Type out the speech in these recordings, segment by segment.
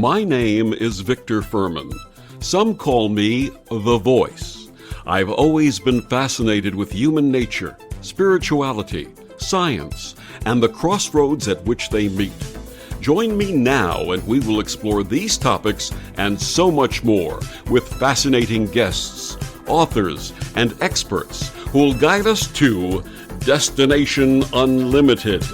My name is Victor Fuhrman. Some call me the Voice. I've always been fascinated with human nature, spirituality, science, and the crossroads at which they meet. Join me now and we will explore these topics and so much more with fascinating guests, authors, and experts who will guide us to Destination Unlimited.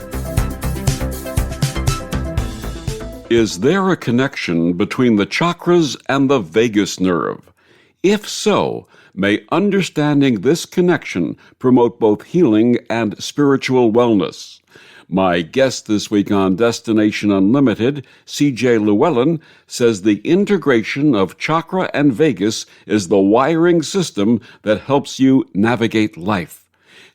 Is there a connection between the chakras and the vagus nerve? If so, may understanding this connection promote both healing and spiritual wellness? My guest this week on Destination Unlimited, C.J. Llewelyn, says the integration of chakra and vagus is the wiring system that helps you navigate life.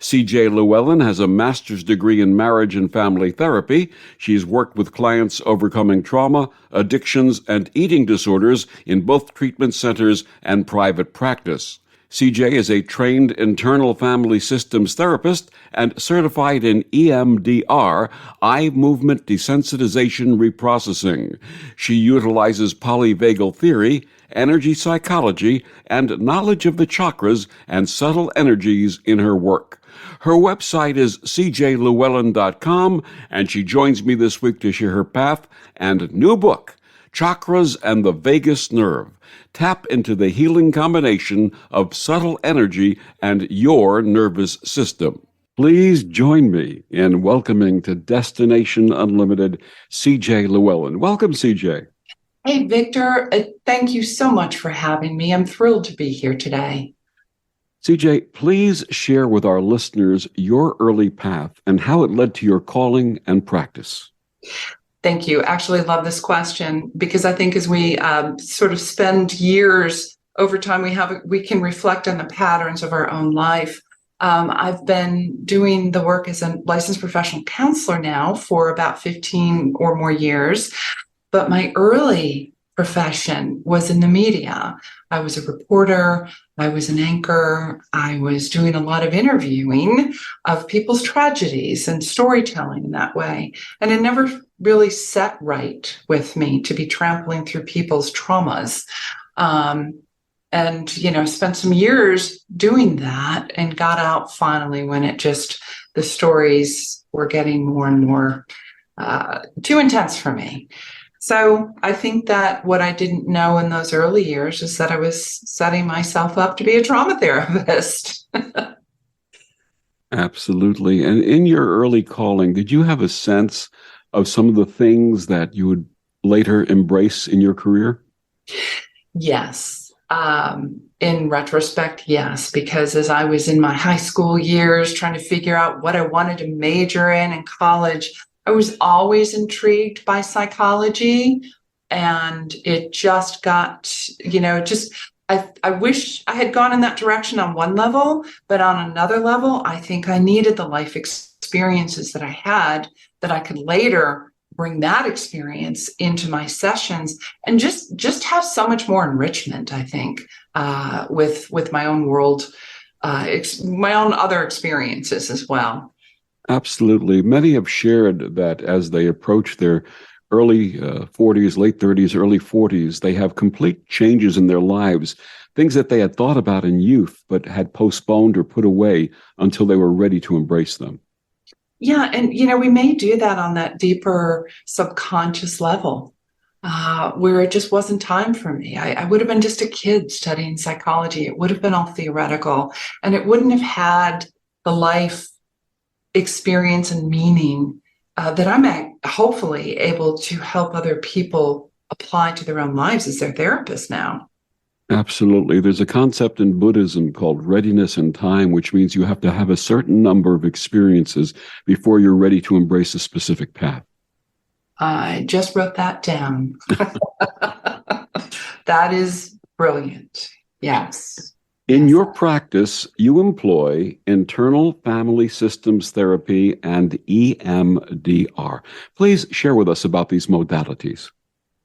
C.J. Llewelyn has a master's degree in marriage and family therapy. She's worked with clients overcoming trauma, addictions, and eating disorders in both treatment centers and private practice. C.J. is a trained internal family systems therapist and certified in EMDR, eye movement desensitization reprocessing. She utilizes polyvagal theory, energy psychology, and knowledge of the chakras and subtle energies in her work. Her website is cjllewelyn.com, and she joins me this week to share her path and new book, Chakras and the Vagus Nerve. Tap into the healing combination of subtle energy and your nervous system. Please join me in welcoming to Destination Unlimited, C.J. Llewelyn. Welcome, C.J. Hey, Victor. Thank you so much for having me. I'm thrilled to be here today. C.J., please share with our listeners your early path and how it led to your calling and practice. Thank you. Actually, love this question because I think as we sort of spend years over time, we can reflect on the patterns of our own life. I've been doing the work as a licensed professional counselor now for about 15 or more years, but my early profession was in the media. I was a reporter, I was an anchor, I was doing a lot of interviewing of people's tragedies and storytelling in that way. And it never really sat right with me to be trampling through people's traumas. Spent some years doing that and got out finally when the stories were getting more and more too intense for me. So I think that what I didn't know in those early years is that I was setting myself up to be a trauma therapist. Absolutely. And in your early calling, did you have a sense of some of the things that you would later embrace in your career? Yes. In retrospect, yes, because as I was in my high school years trying to figure out what I wanted to major in college, I was always intrigued by psychology, and it just got, I wish I had gone in that direction on one level, but on another level, I think I needed the life experiences that I had that I could later bring that experience into my sessions and just have so much more enrichment, I think, with my own world, my own other experiences as well. Absolutely. Many have shared that as they approach their early 40s, late 30s, early 40s, they have complete changes in their lives, things that they had thought about in youth but had postponed or put away until they were ready to embrace them. Yeah, and we may do that on that deeper subconscious level where it just wasn't time for me. I would have been just a kid studying psychology. It would have been all theoretical, and it wouldn't have had the life experience and meaning that I'm hopefully able to help other people apply to their own lives as their therapist now. Absolutely. There's a concept in Buddhism called readiness in time, which means you have to have a certain number of experiences before you're ready to embrace a specific path. I just wrote that down. That is brilliant. Yes. In your practice, you employ internal family systems therapy and EMDR. Please share with us about these modalities.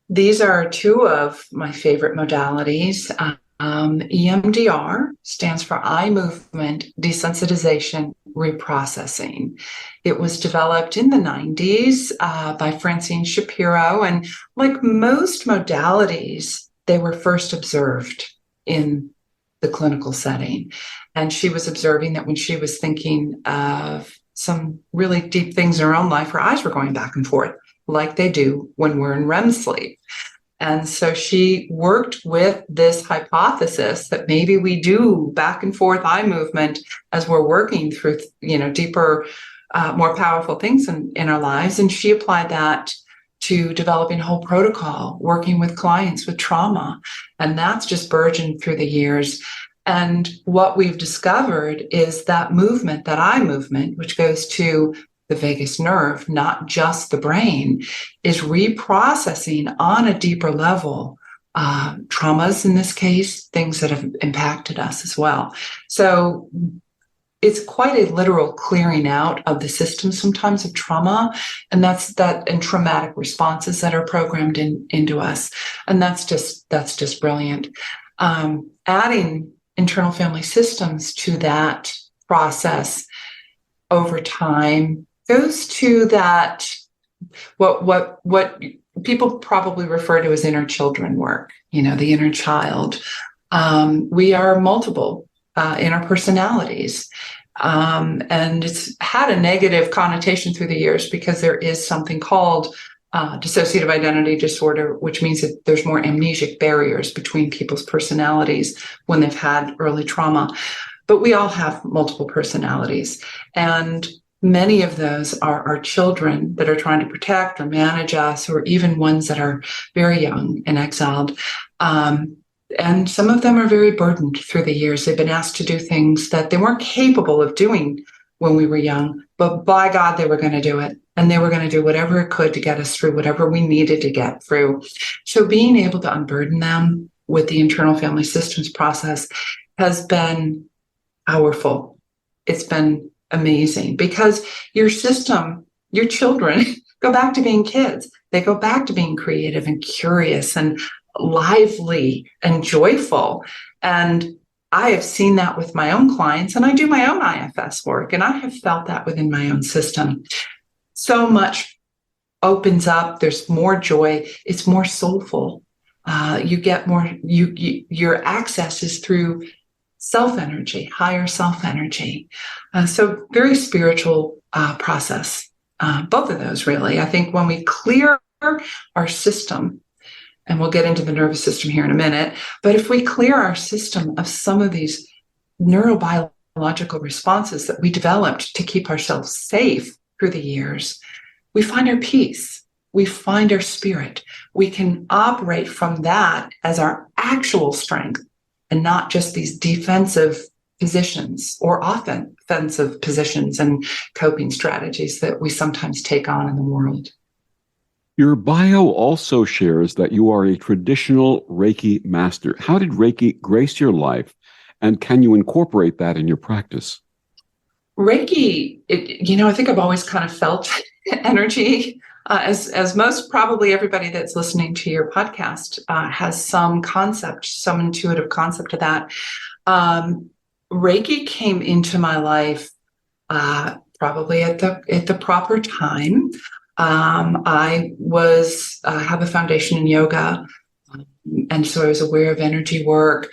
These are two of my favorite modalities. EMDR stands for eye movement desensitization reprocessing. It was developed in the 90s by Francine Shapiro, and like most modalities, they were first observed in the clinical setting. And she was observing that when she was thinking of some really deep things in her own life, her eyes were going back and forth like they do when we're in REM sleep. And so she worked with this hypothesis that maybe we do back and forth eye movement as we're working through, deeper, more powerful things in our lives. And she applied that to developing a whole protocol, working with clients with trauma. And that's just burgeoned through the years. And what we've discovered is that movement, that eye movement, which goes to the vagus nerve, not just the brain, is reprocessing on a deeper level traumas, in this case, things that have impacted us as well. So it's quite a literal clearing out of the system sometimes of trauma, and and traumatic responses that are programmed into us. And that's just brilliant. Adding internal family systems to that process over time goes to that what people probably refer to as inner children work, the inner child. We are multiple in our personalities. And it's had a negative connotation through the years because there is something called dissociative identity disorder, which means that there's more amnesic barriers between people's personalities when they've had early trauma. But we all have multiple personalities. And many of those are our children that are trying to protect or manage us, or even ones that are very young and exiled. And some of them are very burdened through the years. They've been asked to do things that they weren't capable of doing when we were young, but by God, they were going to do it. And they were going to do whatever it could to get us through whatever we needed to get through. So being able to unburden them with the internal family systems process has been powerful. It's been amazing because your system, your children go back to being kids. They go back to being creative and curious and lively and joyful. And I have seen that with my own clients, and I do my own IFS work, and I have felt that within my own system. So much opens up. There's more joy. It's more soulful. You get more, your access is through self-energy, higher self-energy. So very spiritual process, both of those really. I think when we clear our system, and we'll get into the nervous system here in a minute, but if we clear our system of some of these neurobiological responses that we developed to keep ourselves safe through the years, we find our peace, we find our spirit. We can operate from that as our actual strength and not just these defensive positions or often offensive positions and coping strategies that we sometimes take on in the world. Your bio also shares that you are a traditional Reiki master. How did Reiki grace your life, and can you incorporate that in your practice? Reiki, I think I've always kind of felt energy, as most, probably everybody that's listening to your podcast has some concept, some intuitive concept of that. Reiki came into my life probably at the proper time. I have a foundation in yoga, and so I was aware of energy work.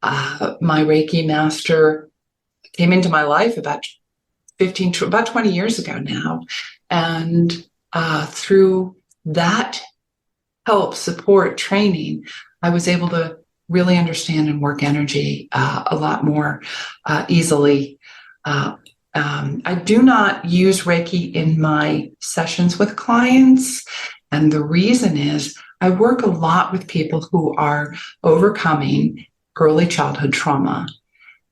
My Reiki master came into my life about 20 years ago now, and through that help, support, training, I was able to really understand and work energy a lot more easily. I do not use Reiki in my sessions with clients. And the reason is I work a lot with people who are overcoming early childhood trauma.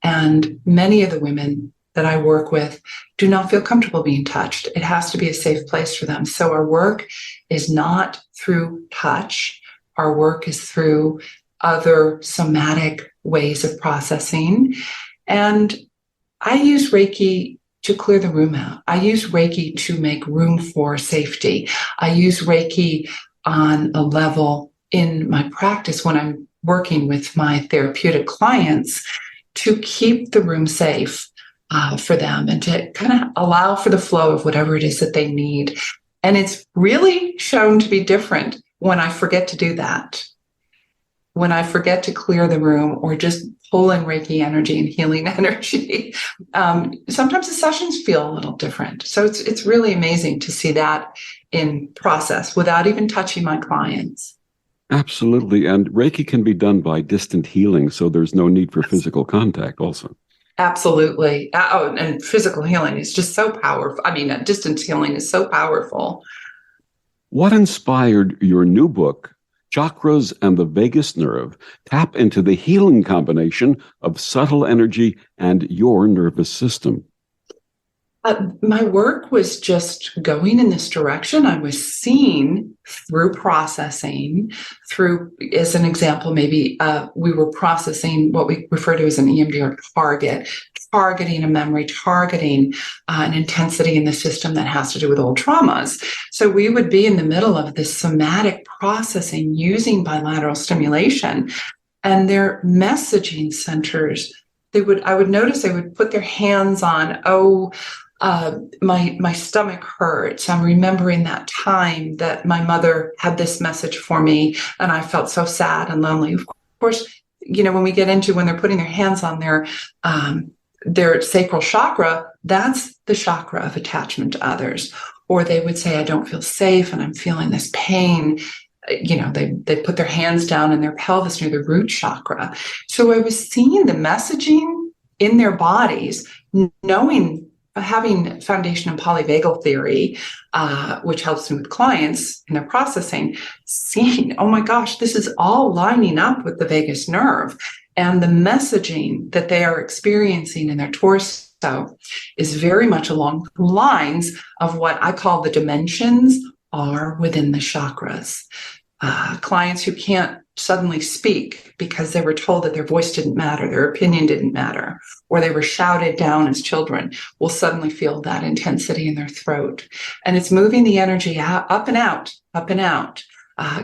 And many of the women that I work with do not feel comfortable being touched. It has to be a safe place for them. So our work is not through touch. Our work is through other somatic ways of processing. And I use Reiki to clear the room out. I use Reiki to make room for safety. I use Reiki on a level in my practice when I'm working with my therapeutic clients to keep the room safe, for them, and to kind of allow for the flow of whatever it is that they need. And it's really shown to be different when I forget to do that, when I forget to clear the room or just pull in Reiki energy and healing energy. Sometimes the sessions feel a little different. So it's really amazing to see that in process without even touching my clients. Absolutely. And Reiki can be done by distant healing, so there's no need for physical contact also. Absolutely. And physical healing is just so powerful. I mean, distance healing is so powerful. What inspired your new book, Chakras and the Vagus Nerve? Tap into the healing combination of subtle energy and your nervous system. My work was just going in this direction. I was seeing through processing, as an example, maybe we were processing what we refer to as an EMDR targeting a memory, targeting an intensity in the system that has to do with old traumas. So we would be in the middle of this somatic processing using bilateral stimulation, and their messaging centers, I would notice they would put their hands on, my stomach hurts. I'm remembering that time that my mother had this message for me, and I felt so sad and lonely. Of course, when we get into when they're putting their hands on their sacral chakra, that's the chakra of attachment to others. Or they would say, I don't feel safe and I'm feeling this pain. They put their hands down in their pelvis near the root chakra. So I was seeing the messaging in their bodies, having foundation in polyvagal theory, which helps me with clients in their processing, seeing, oh my gosh, this is all lining up with the vagus nerve. And the messaging that they are experiencing in their torso is very much along the lines of what I call the dimensions are within the chakras. Clients who can't suddenly speak because they were told that their voice didn't matter, their opinion didn't matter, or they were shouted down as children, will suddenly feel that intensity in their throat. And it's moving the energy up and out,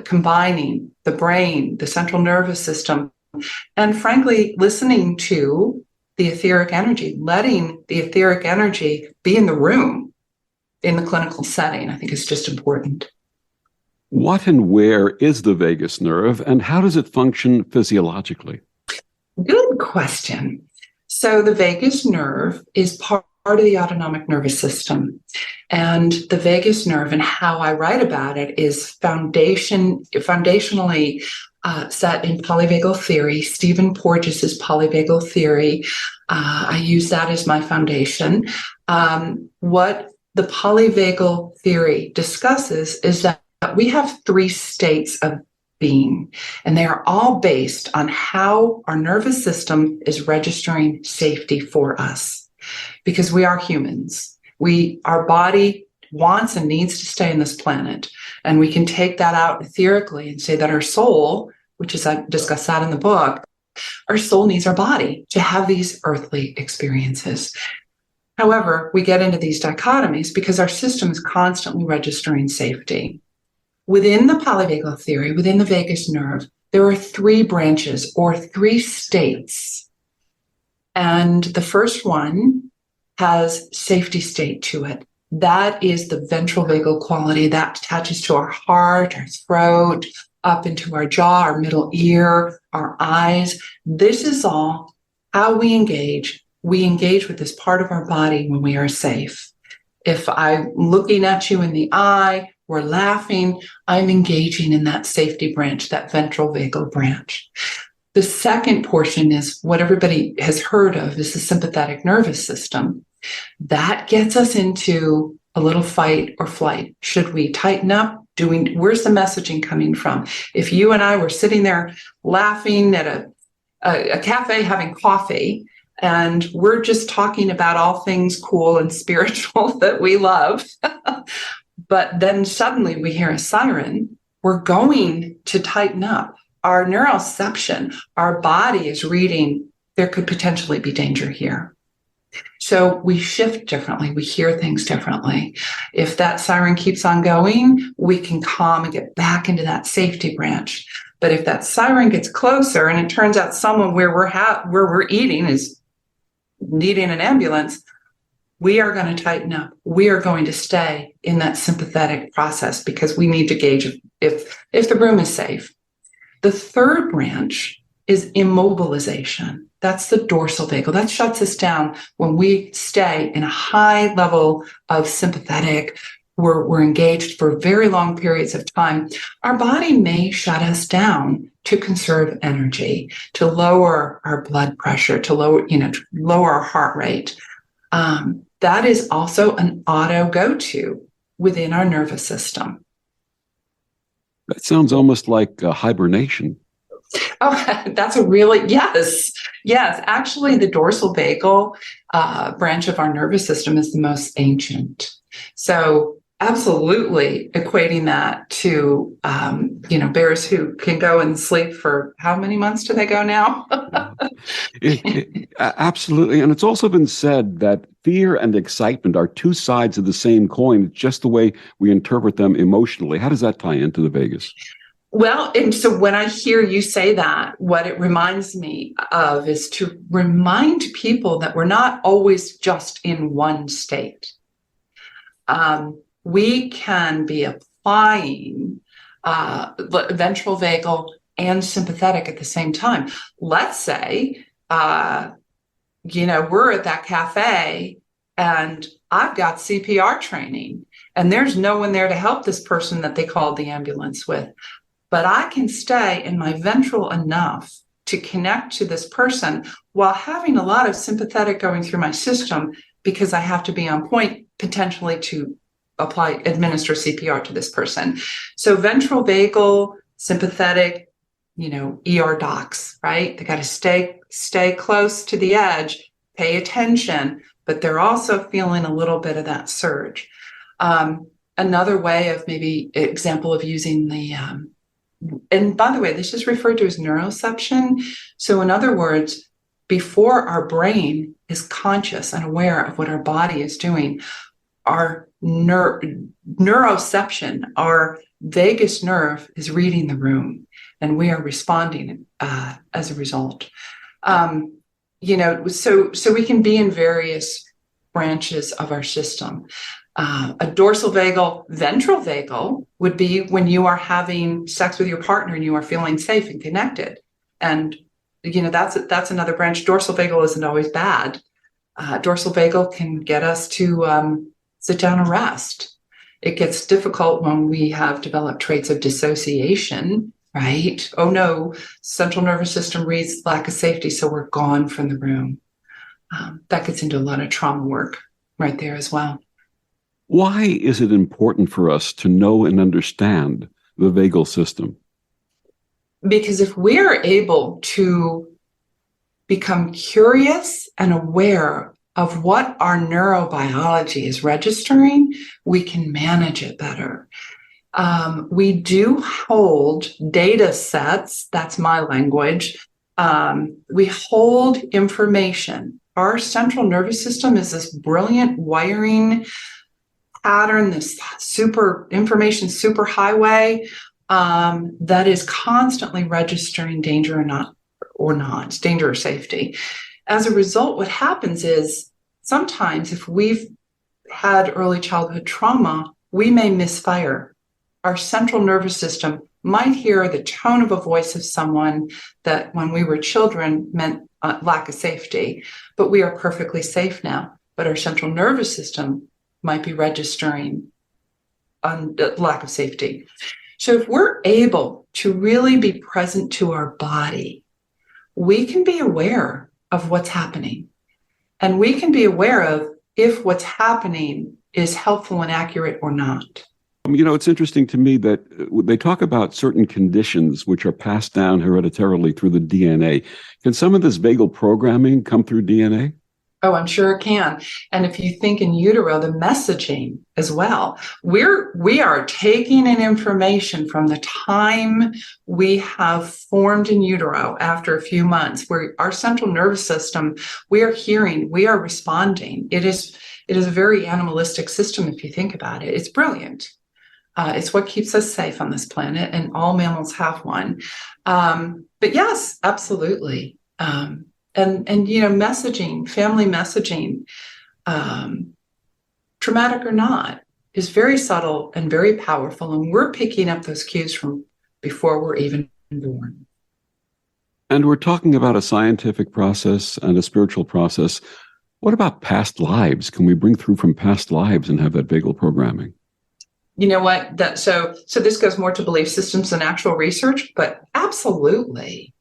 combining the brain, the central nervous system, and frankly, listening to the etheric energy, letting the etheric energy be in the room in the clinical setting, I think is just important. What and where is the vagus nerve, and how does it function physiologically? Good question. So the vagus nerve is part of the autonomic nervous system. And the vagus nerve, and how I write about it, is foundationally set in polyvagal theory, Stephen Porges's polyvagal theory. I use that as my foundation. What the polyvagal theory discusses is that we have 3 states of being, and they are all based on how our nervous system is registering safety for us, because we are humans. Our body wants and needs to stay on this planet, and we can take that out etherically and say that our soul, which is, I discuss that in the book, our soul needs our body to have these earthly experiences. However, we get into these dichotomies because our system is constantly registering safety. Within the polyvagal theory, within the vagus nerve, there are 3 branches or 3 states. And the first one has safety state to it. That is the ventral vagal quality that attaches to our heart, our throat, up into our jaw, our middle ear, our eyes. This is all how we engage. We engage with this part of our body when we are safe. If I'm looking at you in the eye, we're laughing, I'm engaging in that safety branch, that ventral vagal branch. The second portion is what everybody has heard of, is the sympathetic nervous system. That gets us into a little fight or flight. Should we tighten up? Where's the messaging coming from? If you and I were sitting there laughing at a cafe having coffee, and we're just talking about all things cool and spiritual that we love, but then suddenly we hear a siren, we're going to tighten up. Our neuroception, our body is reading, there could potentially be danger here. So we shift differently. We hear things differently. If that siren keeps on going, we can calm and get back into that safety branch. But if that siren gets closer and it turns out someone where we're eating is needing an ambulance, we are going to tighten up. We are going to stay in that sympathetic process because we need to gauge if the room is safe. The third branch is immobilization. That's the dorsal vagal. That shuts us down when we stay in a high level of sympathetic. We're engaged for very long periods of time. Our body may shut us down to conserve energy, to lower our blood pressure, to lower our heart rate. That is also an auto go-to within our nervous system. That sounds almost like hibernation. Oh, that's yes. Actually, the dorsal vagal branch of our nervous system is the most ancient. So absolutely equating that to, bears who can go and sleep for how many months do they go now? Absolutely. And it's also been said that fear and excitement are two sides of the same coin, just the way we interpret them emotionally. How does that tie into the vagus? Well, and so when I hear you say that, what it reminds me of is to remind people that we're not always just in one state. We can be applying ventral vagal and sympathetic at the same time. Let's say, we're at that cafe and I've got CPR training and there's no one there to help this person that they called the ambulance with. But I can stay in my ventral enough to connect to this person while having a lot of sympathetic going through my system because I have to be on point potentially to administer CPR to this person. So ventral vagal, sympathetic, ER docs, right? They got to stay close to the edge, pay attention, but they're also feeling a little bit of that surge. Another way of maybe example of using and by the way, this is referred to as neuroception. So in other words, before our brain is conscious and aware of what our body is doing, our neuroception, our vagus nerve is reading the room and we are responding as a result. So we can be in various branches of our system. A dorsal vagal, ventral vagal would be when you are having sex with your partner and you are feeling safe and connected. And, that's another branch. Dorsal vagal isn't always bad. Dorsal vagal can get us to sit down and rest. It gets difficult when we have developed traits of dissociation, right? Oh no, central nervous system reads lack of safety, so we're gone from the room. That gets into a lot of trauma work right there as well. Why is it important for us to know and understand the vagal system? Because if we're able to become curious and aware of what our neurobiology is registering, we can manage it better. We do hold data sets, that's my language. We hold information. Our central nervous system is this brilliant wiring pattern, this information superhighway that is constantly registering danger or not, danger or safety. As a result, what happens is sometimes if we've had early childhood trauma, we may misfire. Our central nervous system might hear the tone of a voice of someone that when we were children meant lack of safety, but we are perfectly safe now. But our central nervous system might be registering on lack of safety. So if we're able to really be present to our body, we can be aware of what's happening. And we can be aware of if what's happening is helpful and accurate or not. It's interesting to me that they talk about certain conditions which are passed down hereditarily through the DNA. Can some of this vagal programming come through DNA? Oh, I'm sure it can. And if you think in utero, the messaging as well, we are taking in information from the time we have formed in utero after a few months, where our central nervous system, we are hearing, we are responding. It is a very animalistic system if you think about it. It's brilliant. It's what keeps us safe on this planet, and all mammals have one. But yes, absolutely. And messaging, family messaging, traumatic or not, is very subtle and very powerful. And we're picking up those cues from before we're even born. And we're talking about a scientific process and a spiritual process. What about past lives? Can we bring through from past lives and have that vagal programming? You know what? So this goes more to belief systems than actual research, but absolutely.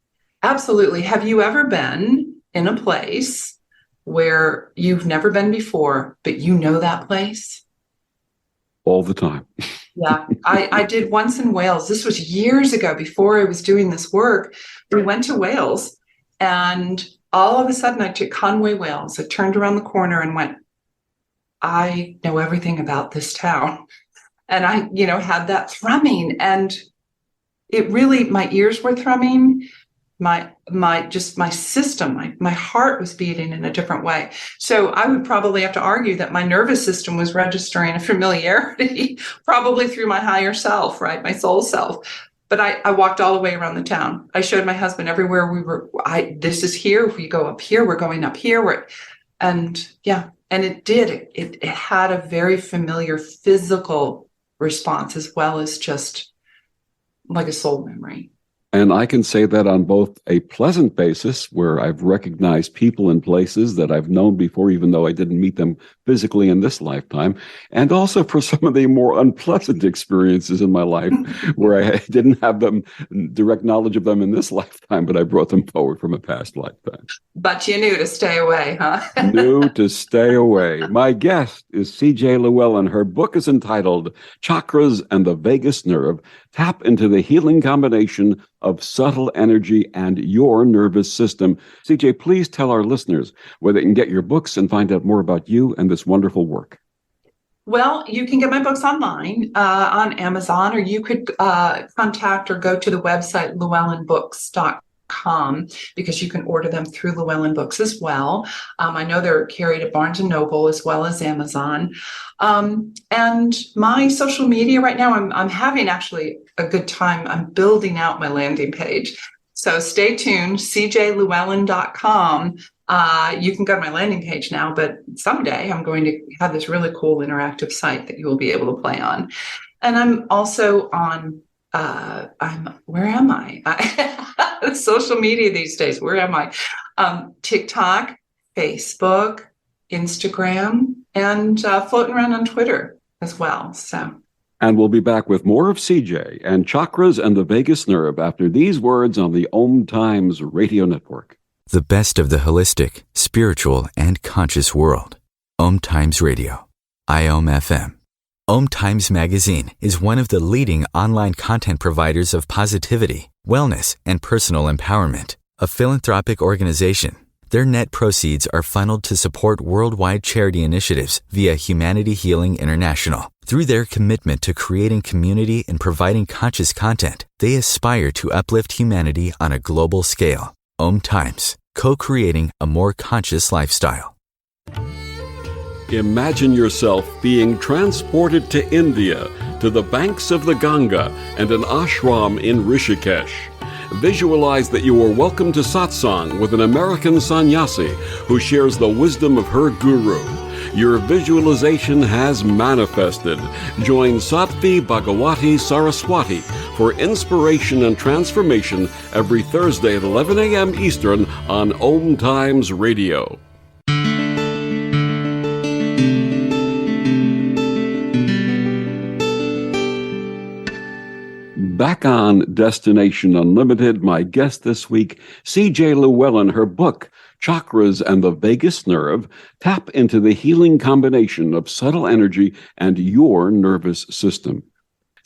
Absolutely. Have you ever been in a place where you've never been before, but you know that place? All the time. Yeah, I did once in Wales. This was years ago before I was doing this work. We went to Wales, and all of a sudden I took Conway, Wales. I turned around the corner and went, I know everything about this town. And I, had that thrumming, and it really, my ears were thrumming. My system, my heart was beating in a different way. So I would probably have to argue that my nervous system was registering a familiarity, probably through my higher self, right? My soul self. But I walked all the way around the town. I showed my husband everywhere we were. This is here. If we go up here, we're going up here. And it did. It had a very familiar physical response as well as just like a soul memory. And I can say that on both a pleasant basis, where I've recognized people and places that I've known before, even though I didn't meet them physically in this lifetime, and also for some of the more unpleasant experiences in my life where I didn't have them direct knowledge of them in this lifetime, but I brought them forward from a past lifetime. But you knew to stay away, huh? Knew to stay away. My guest is C.J. Llewelyn. Her book is entitled Chakras and the Vagus Nerve. Tap into the healing combination of subtle energy and your nervous system. CJ, please tell our listeners where they can get your books and find out more about you and this wonderful work. Well, you can get my books online on Amazon, or you could contact or go to the website llewelynbooks.com, because you can order them through Llewelyn Books as well. I know they're carried at Barnes & Noble as well as Amazon. And my social media right now, I'm having actually a good time. I'm building out my landing page. So stay tuned, cjllewelyn.com. You can go to my landing page now, but someday I'm going to have this really cool interactive site that you will be able to play on. And I'm also on, where am I? Social media these days, where am I? TikTok, Facebook, Instagram, and floating around on Twitter as well. And we'll be back with more of CJ and Chakras and the Vagus Nerve after these words on the OMTimes radio network. The best of the holistic, spiritual, and conscious world. OMTimes Radio. IOM FM. OMTimes Magazine is one of the leading online content providers of positivity, wellness, and personal empowerment. A philanthropic organization, their net proceeds are funneled to support worldwide charity initiatives via Humanity Healing International. Through their commitment to creating community and providing conscious content, they aspire to uplift humanity on a global scale. OMTimes, co-creating a more conscious lifestyle. Imagine yourself being transported to India, to the banks of the Ganga and an ashram in Rishikesh. Visualize that you are welcome to satsang with an American sannyasi who shares the wisdom of her guru. Your visualization has manifested. Join Sattvi Bhagawati Saraswati for inspiration and transformation every Thursday at 11 a.m. Eastern on OMTimes Radio. Back on Destination Unlimited, my guest this week, C.J. Llewelyn, her book, Chakras and the Vagus Nerve, tap into the healing combination of subtle energy and your nervous system.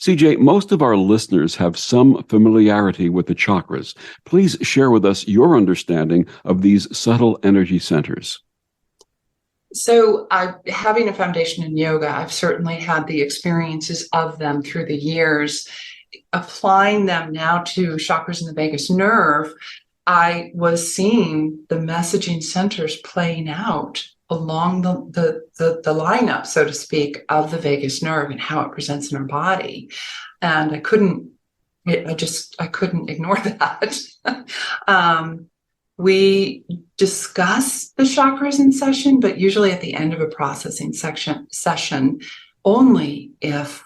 CJ, most of our listeners have some familiarity with the chakras. Please share with us your understanding of these subtle energy centers. So having a foundation in yoga, I've certainly had the experiences of them through the years. Applying them now to chakras and the vagus nerve, I was seeing the messaging centers playing out along the lineup, so to speak, of the vagus nerve and how it presents in our body. And I couldn't ignore that. We discuss the chakras in session, but usually at the end of a processing session, only if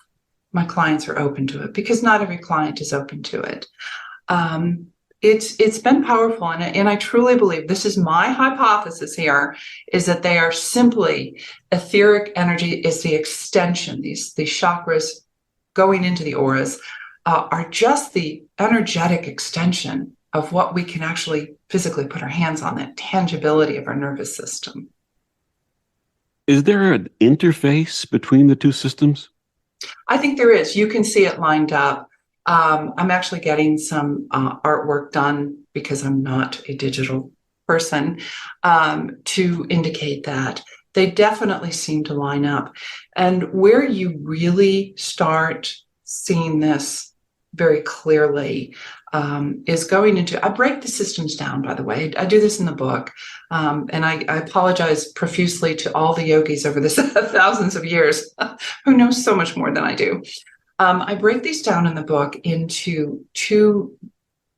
my clients are open to it, because not every client is open to it. It's been powerful, and I truly believe, this is my hypothesis here, is that they are simply etheric energy, is the extension. These chakras going into the auras are just the energetic extension of what we can actually physically put our hands on, that tangibility of our nervous system. Is there an interface between the two systems? I think there is. You can see it lined up. I'm actually getting some artwork done, because I'm not a digital person, to indicate that. They definitely seem to line up. And where you really start seeing this very clearly is going into, I break the systems down, by the way. I do this in the book. And I apologize profusely to all the yogis over the thousands of years who know so much more than I do. I break these down in the book into two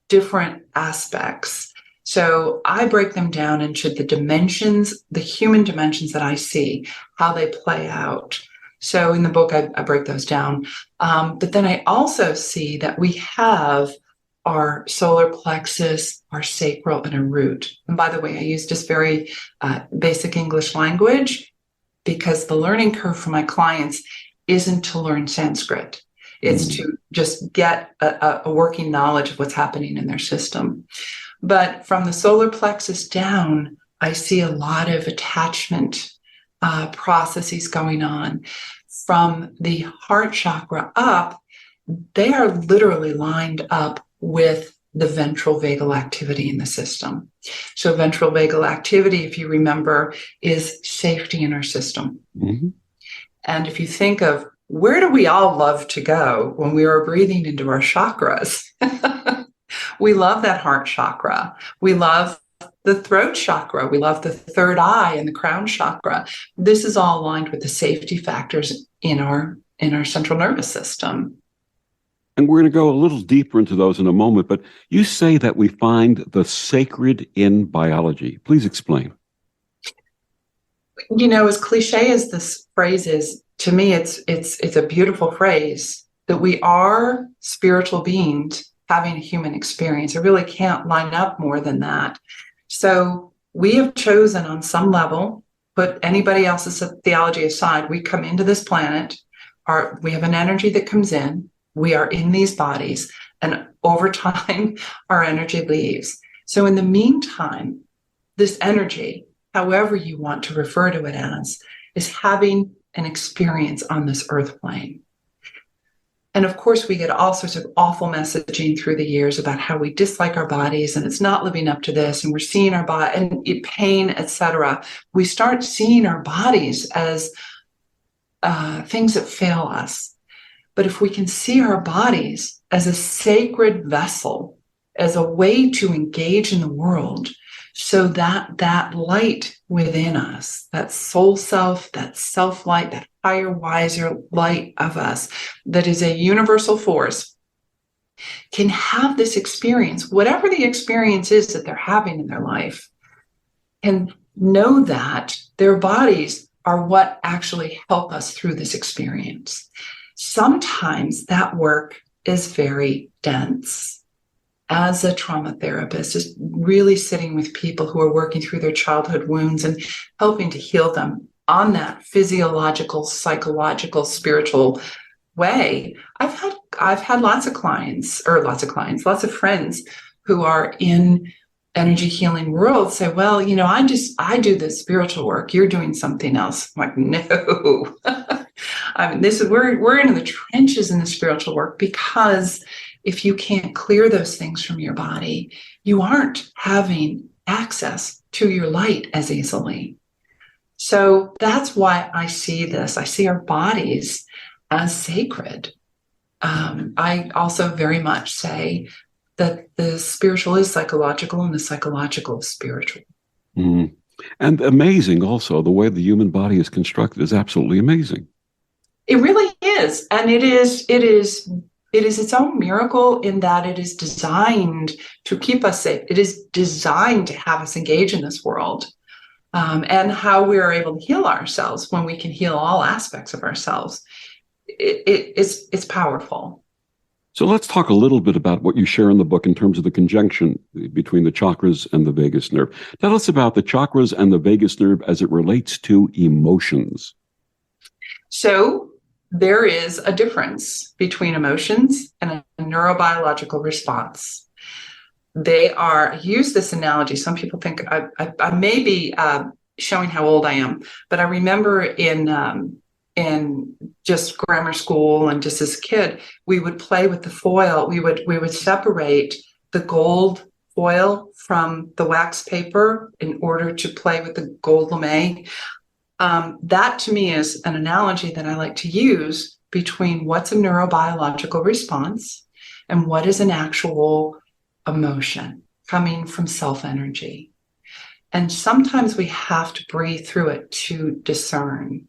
different aspects. So I break them down into the dimensions, the human dimensions that I see, how they play out. So in the book, I break those down. But then I also see that we have our solar plexus, our sacral, and a root. And by the way, I use just very basic English language, because the learning curve for my clients isn't to learn Sanskrit. It's to just get a working knowledge of what's happening in their system. But from the solar plexus down, I see a lot of attachment processes going on. From the heart chakra up, they are literally lined up with the ventral vagal activity in the system. So ventral vagal activity, if you remember, is safety in our system. Mm-hmm. And if you think of, where do we all love to go when we are breathing into our chakras? We love that heart chakra. We love the throat chakra. We love the third eye and the crown chakra. This is all aligned with the safety factors in our central nervous system. And we're going to go a little deeper into those in a moment, but you say that we find the sacred in biology. Please explain. You know, as cliche as this phrase is, to me, it's a beautiful phrase, that we are spiritual beings having a human experience. I really can't line up more than that. So we have chosen on some level, put anybody else's theology aside, we come into this planet, we have an energy that comes in, we are in these bodies, and over time, our energy leaves. So in the meantime, this energy, however you want to refer to it as, is having an experience on this earth plane. And of course, we get all sorts of awful messaging through the years about how we dislike our bodies and it's not living up to this, and we're seeing our body and pain, etc. We start seeing our bodies as things that fail us. But if we can see our bodies as a sacred vessel, as a way to engage in the world, so that light within us, that soul self, that self-light, that higher, wiser light of us, that is a universal force, can have this experience, whatever the experience is that they're having in their life, and know that their bodies are what actually help us through this experience. Sometimes that work is very dense. As a trauma therapist, is really sitting with people who are working through their childhood wounds and helping to heal them on that physiological, psychological, spiritual way. I've had lots of friends who are in energy healing world say, well, you know, I do the spiritual work. You're doing something else. I'm like, no. I mean, we're in the trenches in the spiritual work, because if you can't clear those things from your body, you aren't having access to your light as easily. So that's why I see this. I see our bodies as sacred. I also very much say that the spiritual is psychological and the psychological is spiritual. Mm. And amazing also, the way the human body is constructed is absolutely amazing. It really is. And it is it is its own miracle in that it is designed to keep us safe. It is designed to have us engage in this world, and how we are able to heal ourselves when we can heal all aspects of ourselves. It's powerful. So let's talk a little bit about what you share in the book in terms of the conjunction between the chakras and the vagus nerve. Tell us about the chakras and the vagus nerve as it relates to emotions. So there is a difference between emotions and a neurobiological response. They are, I use this analogy. Some people think I may be showing how old I am, but I remember in just grammar school and just as a kid, we would play with the foil. We would separate the gold foil from the wax paper in order to play with the gold lame. That to me is an analogy that I like to use between what's a neurobiological response and what is an actual emotion coming from self-energy. And sometimes we have to breathe through it to discern.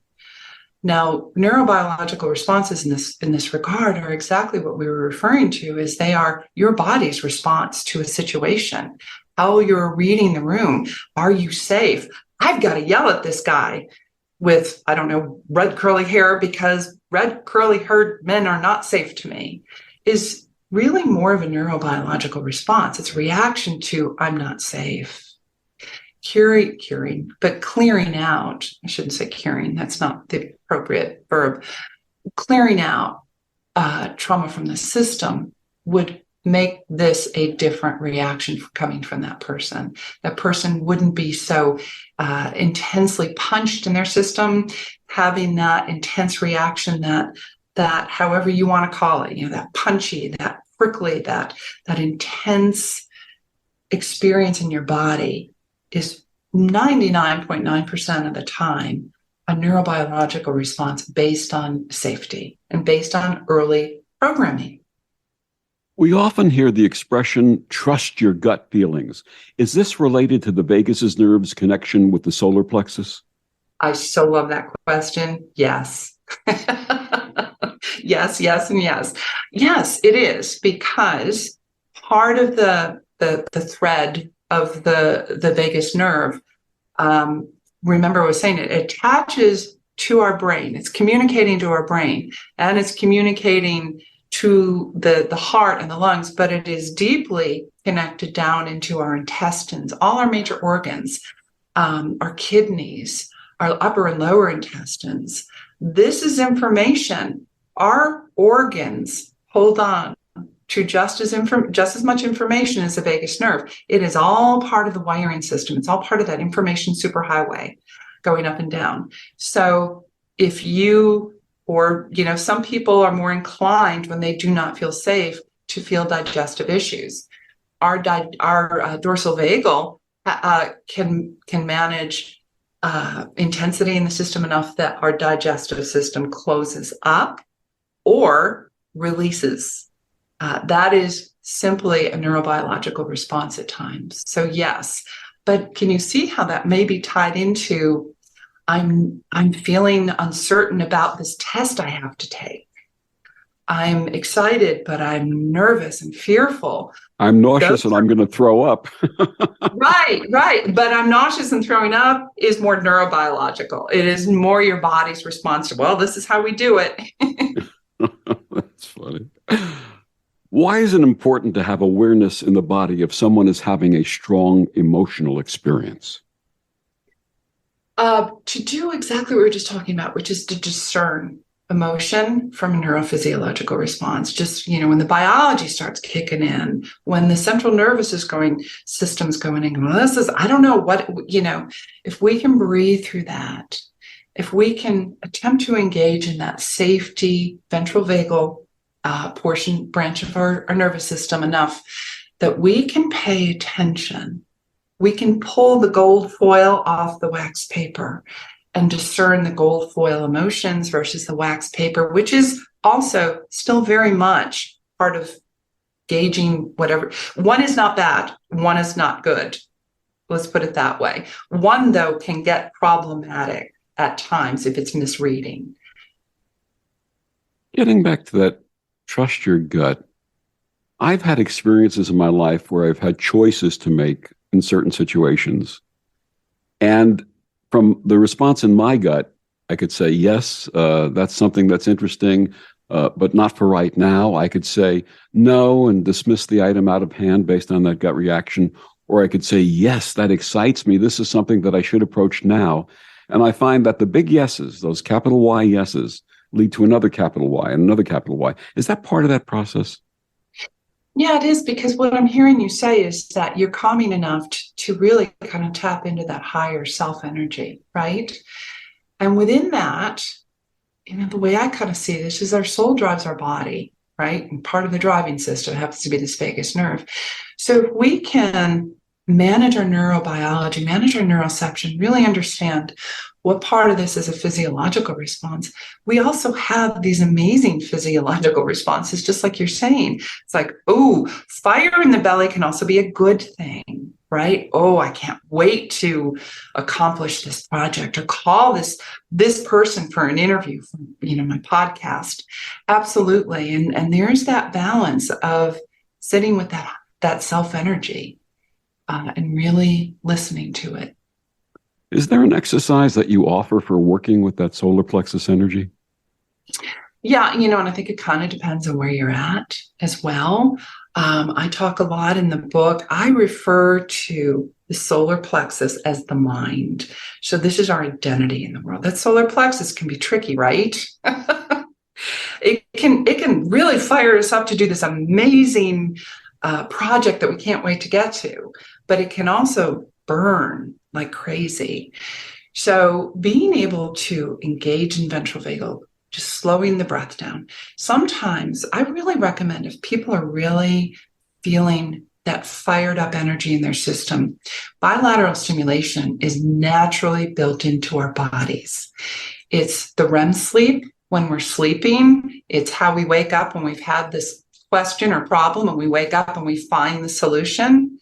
Now, neurobiological responses in this regard are exactly what we were referring to, is they are your body's response to a situation, how you're reading the room. Are you safe? I've got to yell at this guy with, I don't know, red curly hair because red curly haired men are not safe to me, is really more of a neurobiological response. It's a reaction to, I'm not safe. Clearing out, I shouldn't say curing, that's not the appropriate verb. Clearing out trauma from the system would make this a different reaction coming from that person. That person wouldn't be so intensely punched in their system, having that intense reaction that however you want to call it, that punchy, that prickly, that intense experience in your body is 99.9% of the time a neurobiological response based on safety and based on early programming. We often hear the expression, trust your gut feelings. Is this related to the vagus nerve's connection with the solar plexus? I so love that question. Yes. Yes, and yes. Yes, it is, because part of the thread of the vagus nerve, remember I was saying it attaches to our brain. It's communicating to our brain, and it's communicating to the heart and the lungs, but it is deeply connected down into our intestines, all our major organs, our kidneys, our upper and lower intestines. This is information. Our organs hold on to just as much information as the vagus nerve. It is all part of the wiring system. It's all part of that information superhighway going up and down. So if you, or some people are more inclined when they do not feel safe to feel digestive issues. Our dorsal vagal can manage intensity in the system enough that our digestive system closes up or releases. That is simply a neurobiological response at times. So yes, but can you see how that may be tied into I'm feeling uncertain about this test I have to take. I'm excited, but I'm nervous and fearful. I'm nauseous and I'm going to throw up. Right. But I'm nauseous and throwing up is more neurobiological. It is more your body's response to, well, this is how we do it. That's funny. Why is it important to have awareness in the body if someone is having a strong emotional experience? To do exactly what we were just talking about, which is to discern emotion from a neurophysiological response. Just, when the biology starts kicking in, when the central nervous system's going in, well, this is, I don't know what, if we can breathe through that, if we can attempt to engage in that safety ventral vagal branch of our nervous system enough that we can pay attention. We can pull the gold foil off the wax paper and discern the gold foil emotions versus the wax paper, which is also still very much part of gauging whatever. One is not bad. One is not good. Let's put it that way. One, though, can get problematic at times if it's misreading. Getting back to that trust your gut. I've had experiences in my life where I've had choices to make in certain situations. And from the response in my gut, I could say, yes, that's something that's interesting, but not for right now. I could say no and dismiss the item out of hand based on that gut reaction. Or I could say, yes, that excites me. This is something that I should approach now. And I find that the big yeses, those capital Y yeses, lead to another capital Y and another capital Y. Is that part of that process? Yeah, it is, because what I'm hearing you say is that you're calming enough to really kind of tap into that higher self energy, right? And within that, the way I kind of see this is our soul drives our body, right? And part of the driving system happens to be this vagus nerve. So if we can manage our neurobiology, manage our neuroception, really understand what part of this is a physiological response, we also have these amazing physiological responses, just like you're saying. It's like, oh, fire in the belly can also be a good thing, right? Oh, I can't wait to accomplish this project or call this person for an interview for my podcast. Absolutely. And there's that balance of sitting with that self energy and really listening to it. Is there an exercise that you offer for working with that solar plexus energy? Yeah, and I think it kind of depends on where you're at as well. I talk a lot in the book. I refer to the solar plexus as the mind. So this is our identity in the world. That solar plexus can be tricky, right? It can really fire us up to do this amazing project that we can't wait to get to, but it can also burn like crazy. So being able to engage in ventral vagal, just slowing the breath down. Sometimes I really recommend, if people are really feeling that fired up energy in their system, bilateral stimulation is naturally built into our bodies. It's the REM sleep when we're sleeping. It's how we wake up when we've had this question or problem, and we wake up and we find the solution.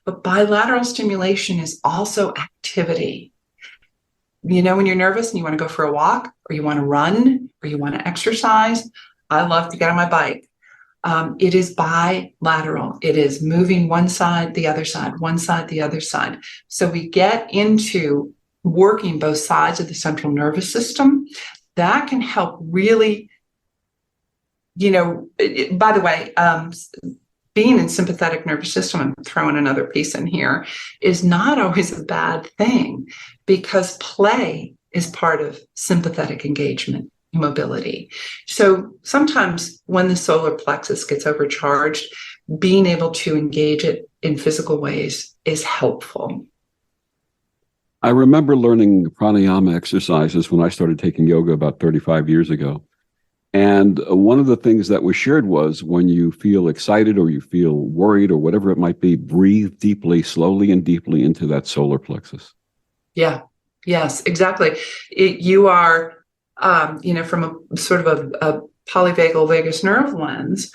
But bilateral stimulation is also activity. When you're nervous and you want to go for a walk, or you want to run, or you want to exercise, I love to get on my bike. It is bilateral. It is moving one side, the other side, one side, the other side. So we get into working both sides of the central nervous system. That can help really, by the way, being in sympathetic nervous system, I'm throwing another piece in here, is not always a bad thing, because play is part of sympathetic engagement, mobility. So sometimes when the solar plexus gets overcharged, being able to engage it in physical ways is helpful. I remember learning pranayama exercises when I started taking yoga about 35 years ago. And one of the things that was shared was, when you feel excited or you feel worried or whatever it might be, breathe deeply, slowly and deeply into that solar plexus. Yeah. Yes, exactly. You are, from a sort of a polyvagal vagus nerve lens,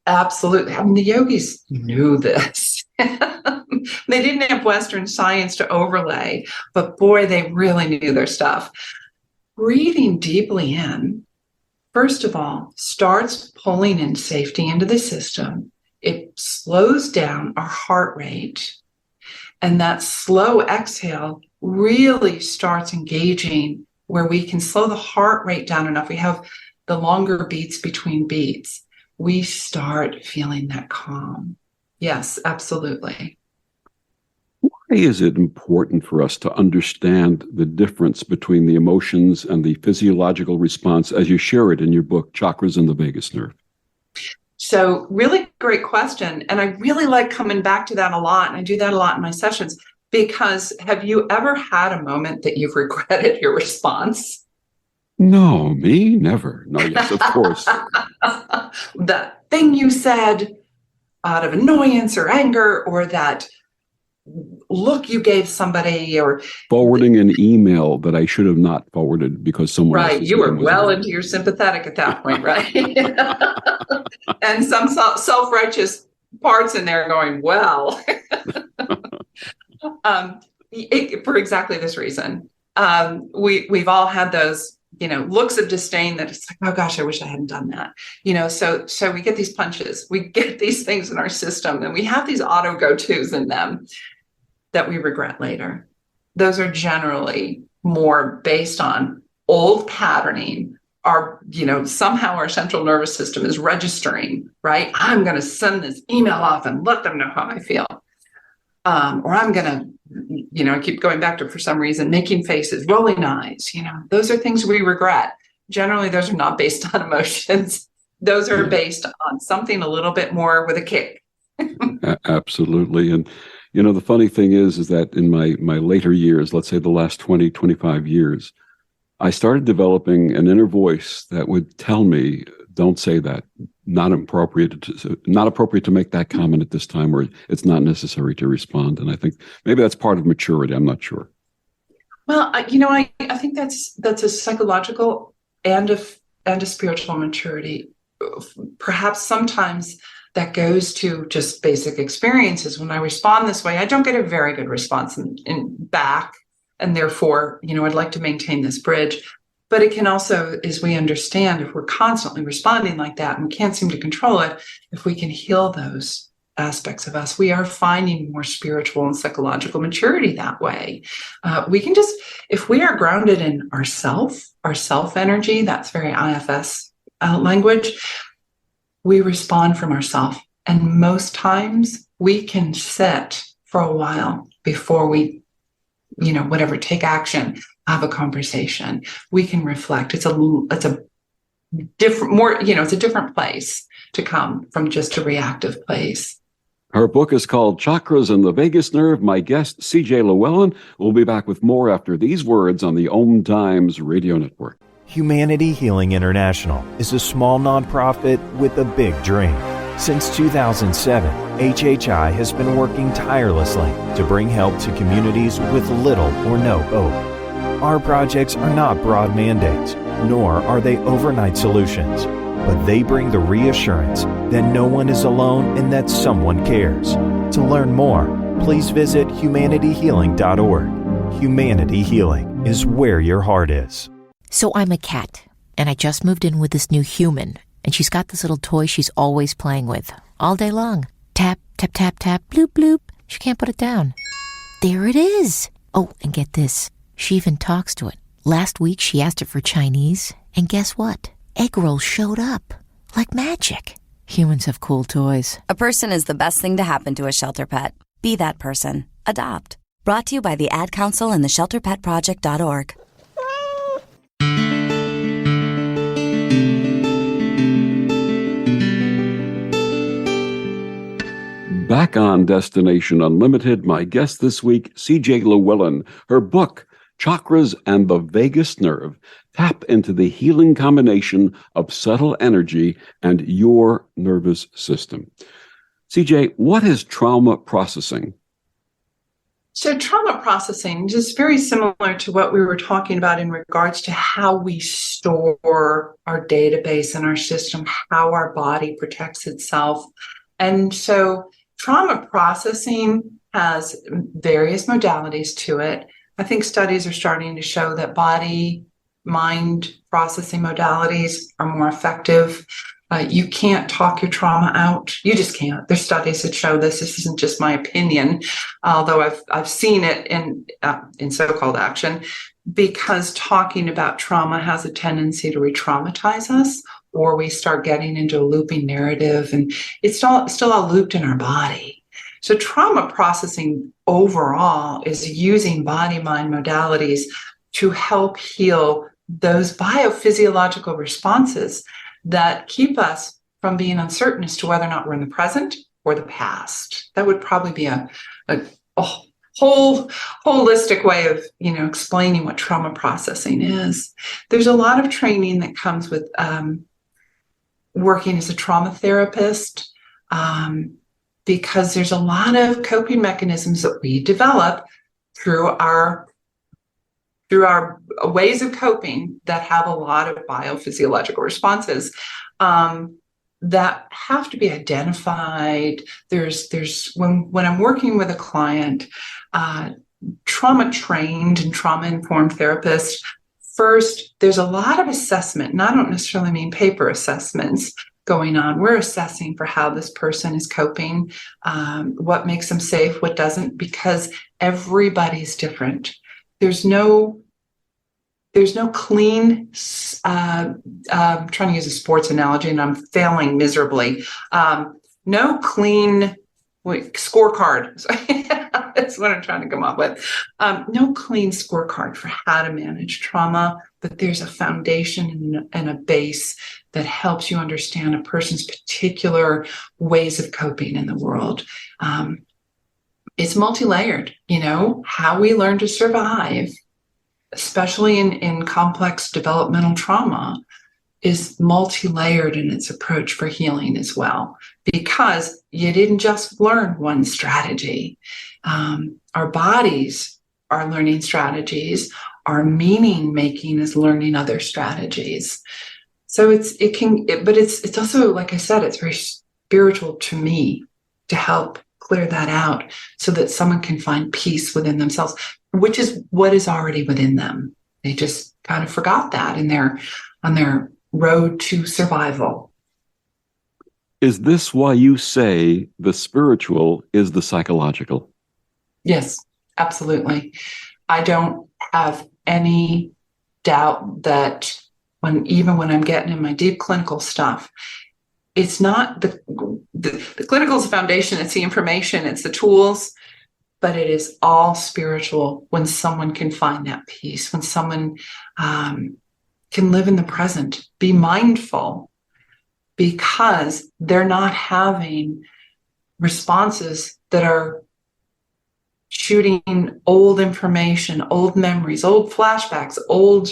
absolutely. I mean, the yogis knew this. They didn't have Western science to overlay, but boy, they really knew their stuff. Breathing deeply in, first of all, starts pulling in safety into the system. It slows down our heart rate. And that slow exhale really starts engaging where we can slow the heart rate down enough. We have the longer beats between beats. We start feeling that calm. Yes, absolutely. Why is it important for us to understand the difference between the emotions and the physiological response, as you share it in your book, Chakras and the Vagus Nerve? So really great question. And I really like coming back to that a lot. And I do that a lot in my sessions, because have you ever had a moment that you've regretted your response? No, me? Never. No, yes, of course. The thing you said out of annoyance or anger, or that look you gave somebody, or forwarding an email that I should have not forwarded because someone else. Right, you were well into your sympathetic at that point, right? And some self-righteous parts in there going, well, for exactly this reason. We've all had those looks of disdain that it's like, oh gosh, I wish I hadn't done that. So we get these punches, we get these things in our system, and we have these auto go-tos in them that we regret later. Those are generally more based on old patterning. Somehow our central nervous system is registering, right? I'm going to send this email off and let them know how I feel. Or I'm going to, I keep going back to, for some reason, making faces, rolling eyes, those are things we regret. Generally, those are not based on emotions. Those are based on something a little bit more with a kick. Absolutely. And, the funny thing is that in my later years, let's say the last 20, 25 years, I started developing an inner voice that would tell me, don't say that, not appropriate to make that comment at this time, or it's not necessary to respond. And I think maybe that's part of maturity. I'm not sure. Well, I think that's a psychological and a spiritual maturity. Perhaps sometimes that goes to just basic experiences. When I respond this way, I don't get a very good response in back. And therefore, I'd like to maintain this bridge. But it can also, as we understand, if we're constantly responding like that and we can't seem to control it, if we can heal those aspects of us, we are finding more spiritual and psychological maturity that way. We can just, if we are grounded in our self energy, that's very IFS language, we respond from ourself. And most times we can sit for a while before we, take action, have a conversation. We can reflect. It's a different place to come from just a reactive place. Her book is called Chakras and the Vagus Nerve. My guest, CJ Llewelyn, will be back with more after these words on the OMTimes radio network. Humanity Healing International is a small nonprofit with a big dream. Since 2007, HHI has been working tirelessly to bring help to communities with little or no hope. Our projects are not broad mandates, nor are they overnight solutions, but they bring the reassurance that no one is alone and that someone cares. To learn more, please visit humanityhealing.org. Humanity Healing is where your heart is. So I'm a cat, and I just moved in with this new human, and she's got this little toy she's always playing with, all day long. Tap, tap, tap, tap, bloop, bloop. She can't put it down. There it is. Oh, and get this. She even talks to it. Last week, she asked it for Chinese, and guess what? Egg rolls showed up. Like magic. Humans have cool toys. A person is the best thing to happen to a shelter pet. Be that person. Adopt. Brought to you by the Ad Council and the ShelterPetProject.org. Back on Destination Unlimited, my guest this week, CJ Llewelyn. Her book, Chakras and the Vagus Nerve, tap into the healing combination of subtle energy and your nervous system. CJ, what is trauma processing? So trauma processing is very similar to what we were talking about in regards to how we store our database and our system, how our body protects itself. And so trauma processing has various modalities to it. I think studies are starting to show that body-mind processing modalities are more effective. You can't talk your trauma out. You just can't. There's studies that show this. This isn't just my opinion, although I've seen it in so-called action, because talking about trauma has a tendency to re-traumatize us, or we start getting into a looping narrative, and it's still all looped in our body. So trauma processing overall is using body-mind modalities to help heal those biophysiological responses that keep us from being uncertain as to whether or not we're in the present or the past. That would probably be a whole holistic way of explaining what trauma processing is. There's a lot of training that comes with working as a trauma therapist, because there's a lot of coping mechanisms that we develop through our ways of coping that have a lot of biophysiological responses that have to be identified. There's when I'm working with a client, trauma trained and trauma informed therapists first, there's a lot of assessment, and I don't necessarily mean paper assessments going on. We're assessing for how this person is coping, what makes them safe, what doesn't, because everybody's different. There's no clean, I'm trying to use a sports analogy and I'm failing miserably. No clean scorecard. That's what I'm trying to come up with. No clean scorecard for how to manage trauma, but there's a foundation and a base that helps you understand a person's particular ways of coping in the world. It's multi-layered, how we learn to survive, especially in complex developmental trauma, is multi-layered in its approach for healing as well, because you didn't just learn one strategy. Our bodies are learning strategies. Our making is learning other strategies. So it's also, like I said, it's very spiritual to me to help clear that out so that someone can find peace within themselves, which is what is already within them. They just kind of forgot that on their road to survival. Is this why you say the spiritual is the psychological? Yes, absolutely. I don't have any doubt that even when I'm getting in my deep clinical stuff, it's not the clinical is the foundation, it's the information, it's the tools, but it is all spiritual when someone can find that peace, when someone can live in the present, be mindful, because they're not having responses that are shooting old information, old memories, old flashbacks, old,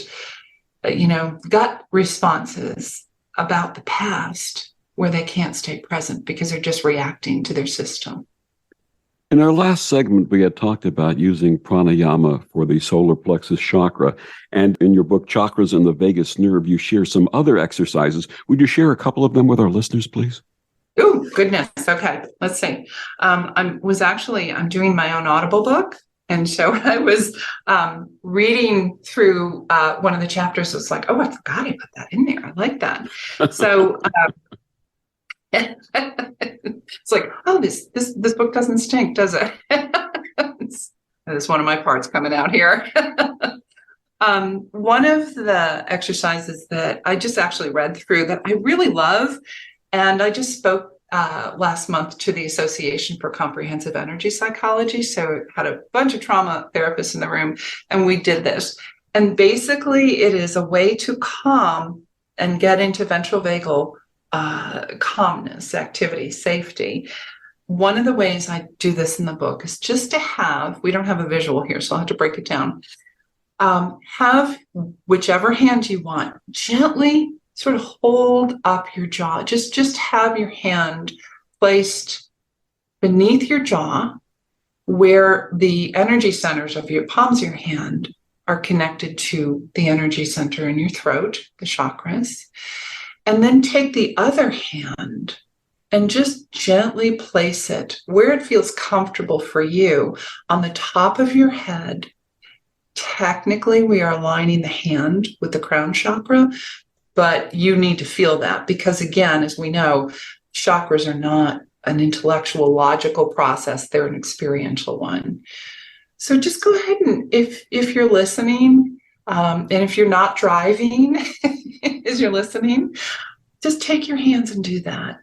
gut responses about the past where they can't stay present because they're just reacting to their system. In our last segment, we had talked about using pranayama for the solar plexus chakra. And in your book, Chakras and the Vagus Nerve, you share some other exercises. Would you share a couple of them with our listeners, please? Oh, goodness. Okay. Let's see. I'm doing my own Audible book. And so I was reading through one of the chapters. It's like, oh, I forgot I put that in there. I like that. So it's like, oh, this book doesn't stink, does it? That's one of my parts coming out here. One of the exercises that I just actually read through that I really love, and I just spoke last month to the Association for Comprehensive Energy Psychology. So it had a bunch of trauma therapists in the room, and we did this. And basically, it is a way to calm and get into ventral vagal calmness, activity, safety. One of the ways I do this in the book is just to have, we don't have a visual here, so I'll have to break it down. Have whichever hand you want, gently sort of hold up your jaw. Just have your hand placed beneath your jaw where the energy centers of your palms of your hand are connected to the energy center in your throat, the chakras. And then take the other hand and just gently place it where it feels comfortable for you on the top of your head. Technically, we are aligning the hand with the crown chakra, but you need to feel that because, again, as we know, chakras are not an intellectual, logical process. They're an experiential one. So just go ahead and if you're listening, and if you're not driving, as you're listening, just take your hands and do that.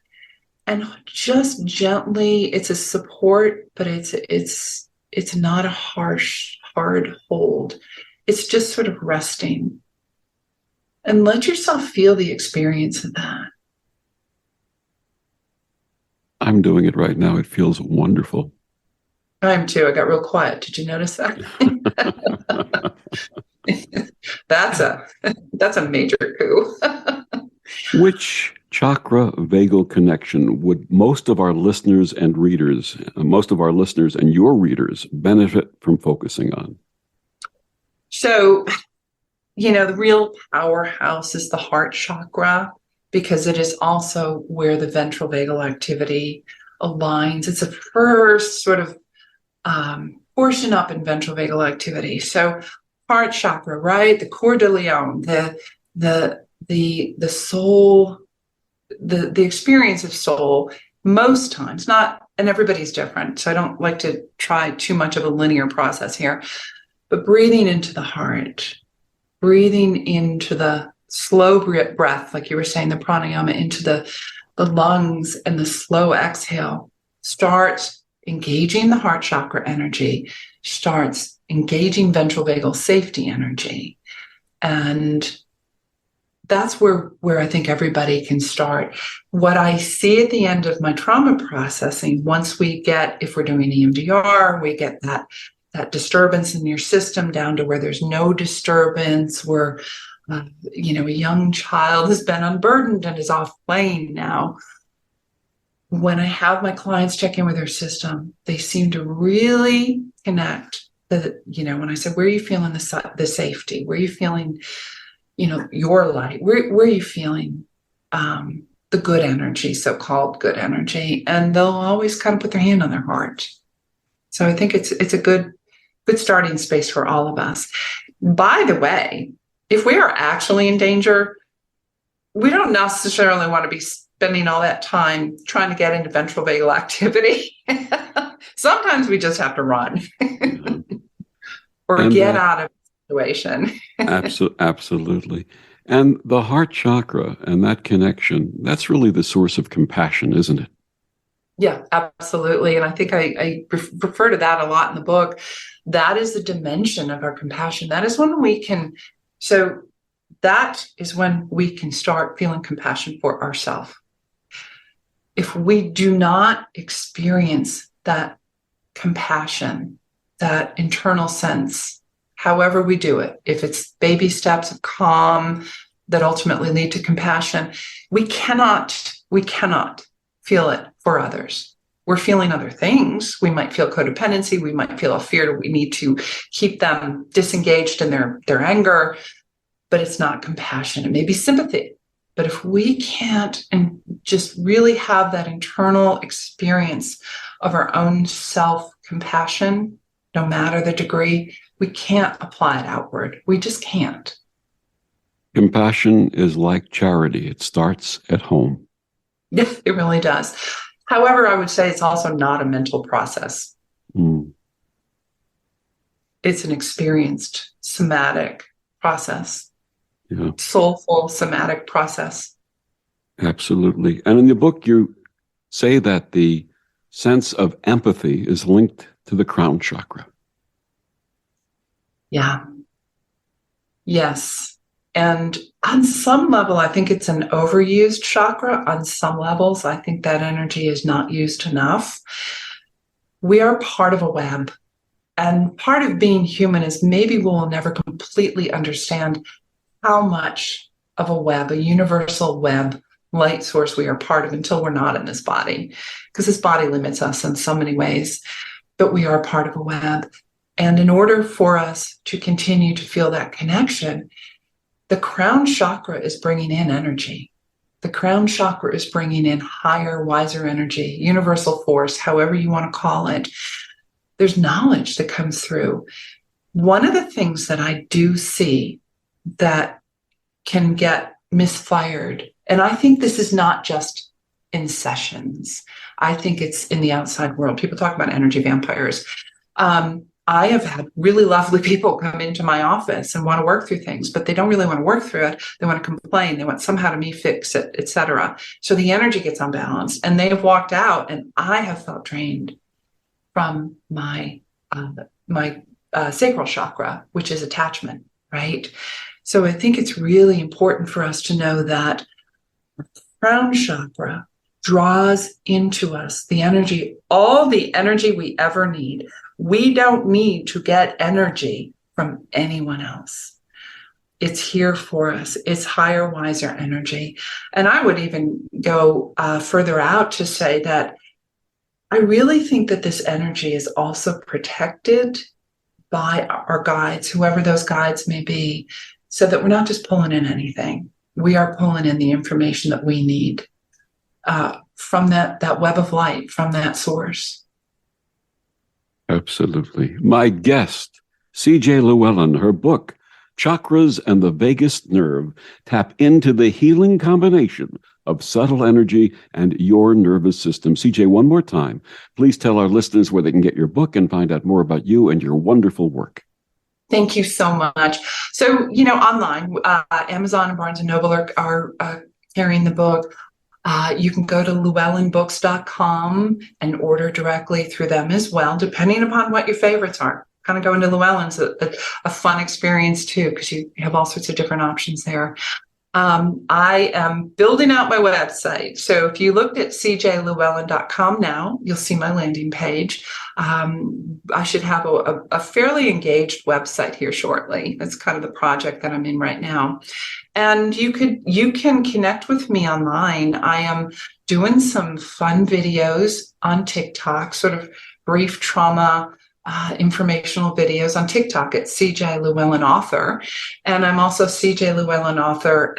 And just gently, it's a support, but it's not a harsh, hard hold. It's just sort of resting. And let yourself feel the experience of that. I'm doing it right now. It feels wonderful. I am too. I got real quiet. Did you notice that? That's a major coup. Which chakra vagal connection would most of our listeners and your readers benefit from focusing on? So, the real powerhouse is the heart chakra, because it is also where the ventral vagal activity aligns. It's the first sort of portion up in ventral vagal activity. So heart chakra, right? The cor de leon, the soul, the experience of soul, most times, not, and everybody's different. So I don't like to try too much of a linear process here, but breathing into the heart, breathing into the slow breath, like you were saying, the pranayama, into the lungs, and the slow exhale starts engaging the heart chakra energy, starts engaging ventral vagal safety energy. And that's where I think everybody can start. What I see at the end of my trauma processing, once we get, if we're doing EMDR, we get that disturbance in your system down to where there's no disturbance, where a young child has been unburdened and is off playing now. When I have my clients check in with their system, they seem to really connect. When I said, where are you feeling the safety? Where are you feeling, your light? Where are you feeling the good energy, so-called good energy? And they'll always kind of put their hand on their heart. So I think it's a good starting space for all of us. By the way, if we are actually in danger, we don't necessarily want to be spending all that time trying to get into ventral vagal activity. Sometimes we just have to run or get out of the situation. Absolutely. And the heart chakra and that connection, that's really the source of compassion, isn't it? Yeah, absolutely. And I think I refer to that a lot in the book. That is the dimension of our compassion. That is when we can, that is when we can start feeling compassion for ourselves. If we do not experience that compassion, that internal sense, however we do it, if it's baby steps of calm that ultimately lead to compassion, we cannot feel it for others. We're feeling other things. We might feel codependency. We might feel a fear that we need to keep them disengaged in their anger, but it's not compassion. It may be sympathy. But if we can't and just really have that internal experience of our own self-compassion, no matter the degree, we can't apply it outward. We just can't. Compassion is like charity. It starts at home. Yes, it really does. However, I would say it's also not a mental process. It's an experienced somatic process. Yeah. Soulful somatic process. Absolutely. And in the book, you say that the sense of empathy is linked to the crown chakra. Yeah. Yes. And on some level, I think it's an overused chakra. On some levels, I think that energy is not used enough. We are part of a web. And part of being human is maybe we'll never completely understand how much of a web, a universal web light source we are part of until we're not in this body, because this body limits us in so many ways, but we are part of a web. And in order for us to continue to feel that connection, the crown chakra is bringing in energy. The crown chakra is bringing in higher, wiser energy, universal force, however you want to call it. There's knowledge that comes through. One of the things that I do see that can get misfired, and I think this is not just in sessions, I think it's in the outside world. People talk about energy vampires. I have had really lovely people come into my office and want to work through things, but they don't really want to work through it. They want to complain. They want somehow to me fix it, etc. So the energy gets unbalanced, and they have walked out, and I have felt drained from my sacral chakra, which is attachment, right? So I think it's really important for us to know that crown chakra draws into us the energy, all the energy we ever need. We don't need to get energy from anyone else. It's here for us. It's higher, wiser energy. And I would even go further out to say that I really think that this energy is also protected by our guides, whoever those guides may be, so that we're not just pulling in anything. We are pulling in the information that we need from that web of light, from that source. Absolutely. My guest CJ Llewelyn, her book, Chakras and the Vagus Nerve, tap into the healing combination of subtle energy and your nervous system. CJ, one more time, please tell our listeners where they can get your book and find out more about you and your wonderful work. Thank you so much. So, online, Amazon and Barnes & Noble are carrying the book. You can go to llewelynbooks.com and order directly through them as well, depending upon what your favorites are. Kind of going to Llewelyn's a fun experience too, because you have all sorts of different options there. I am building out my website. So if you looked at cjllewelyn.com now, you'll see my landing page. I should have a fairly engaged website here shortly. That's kind of the project that I'm in right now. And you can connect with me online. I am doing some fun videos on TikTok, sort of brief trauma informational videos on TikTok at CJ Llewelyn Author. And I'm also CJ Llewelyn Author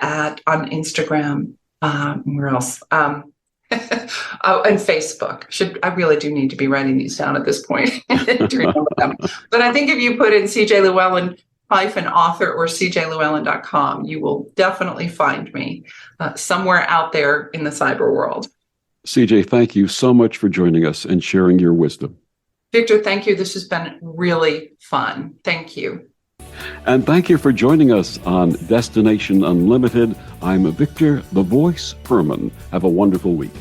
on Instagram. Where else? Oh, and Facebook. I really do need to be writing these down at this point to remember them. But I think if you put in CJ Llewelyn -author or cjllewelyn.com, you will definitely find me somewhere out there in the cyber world. CJ, thank you so much for joining us and sharing your wisdom. Victor, thank you. This has been really fun. Thank you. And thank you for joining us on Destination Unlimited. I'm Victor, the Voice Fuhrman. Have a wonderful week.